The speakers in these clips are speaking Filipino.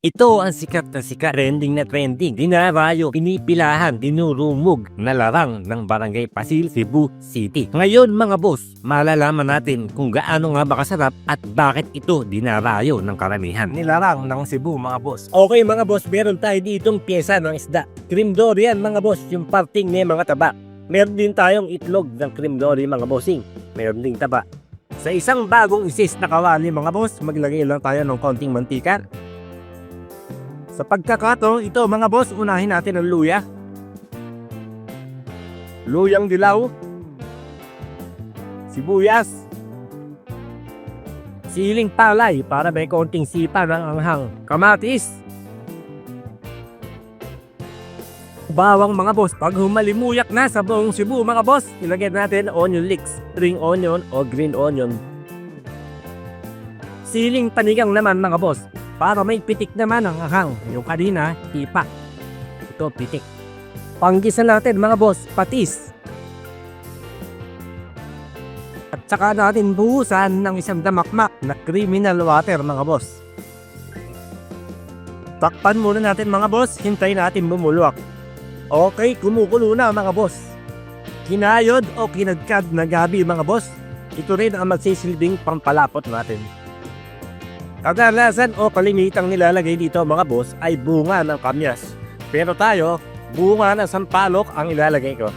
Ito ang sikat na trending, dinarayo, pinipilahan, dinurumog na larang ng Barangay Pasil, Cebu City. Ngayon mga boss, malalaman natin kung gaano nga ba kasarap at bakit ito dinarayo ng karamihan. Nilarang ng Cebu mga boss. Okay mga boss, meron tayo ditong pyesa ng isda. Cream dory yan mga boss, yung parting ng mga taba. Meron din tayong itlog ng cream dory mga bossing. Meron din taba. Sa isang bagong isis na kawali mga boss, maglagay lang tayo ng konting mantika. Sa pagkakataon ito mga boss, unahin natin ang luya. Luyang dilaw. Sibuyas. Siling palay para may konting sipa ng anghang. Kamatis. Bawang mga boss, pag humalimuyak na sa buong Cebu mga boss, ilagay natin onion leeks, spring onion o green onion. Siling panigang naman mga boss, para may pitik naman ang anghang. Yung kanina, hipa. Ito, pitik. Panggisa natin mga boss, patis. At saka natin buhusan ng isang damakmak na criminal water mga boss. Takpan muna natin mga boss, hintayin natin bumulwak. Okay, kumukulo na mga boss. Kinayod o kinagkad na gabi mga boss, ito rin ang magsisilbing pampalapot natin. Kadalasan o kalimitang nilalagay dito mga boss ay bunga ng kamyas. Pero tayo, bunga ng sampalok ang ilalagay ko.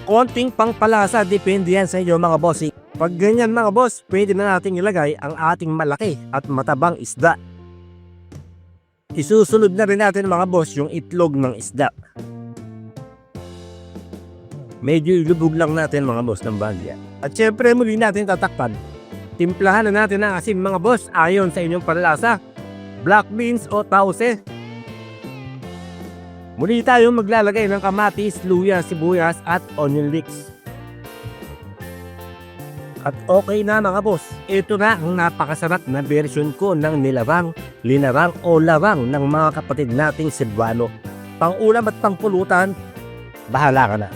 Konting pangpalasa, depende yan sa inyo mga bossing. Pag ganyan mga boss, pwede na natin ilagay ang ating malaki at matabang isda. Isusunod na rin natin mga boss yung itlog ng isda. Medyo ilubog lang natin mga boss ng bagya. At syempre muli natin tatakpan. Timplahan na natin ang asin mga boss ayon sa inyong panlasa. Black beans o tause. Muli tayo maglalagay ng kamatis, luya, sibuyas at onion leeks. At okay na mga boss, ito na ang napakasarap na version ko ng nilarang, linarang o larang ng mga kapatid nating Cebuano. Pang ulam at pang pulutan, bahala ka na.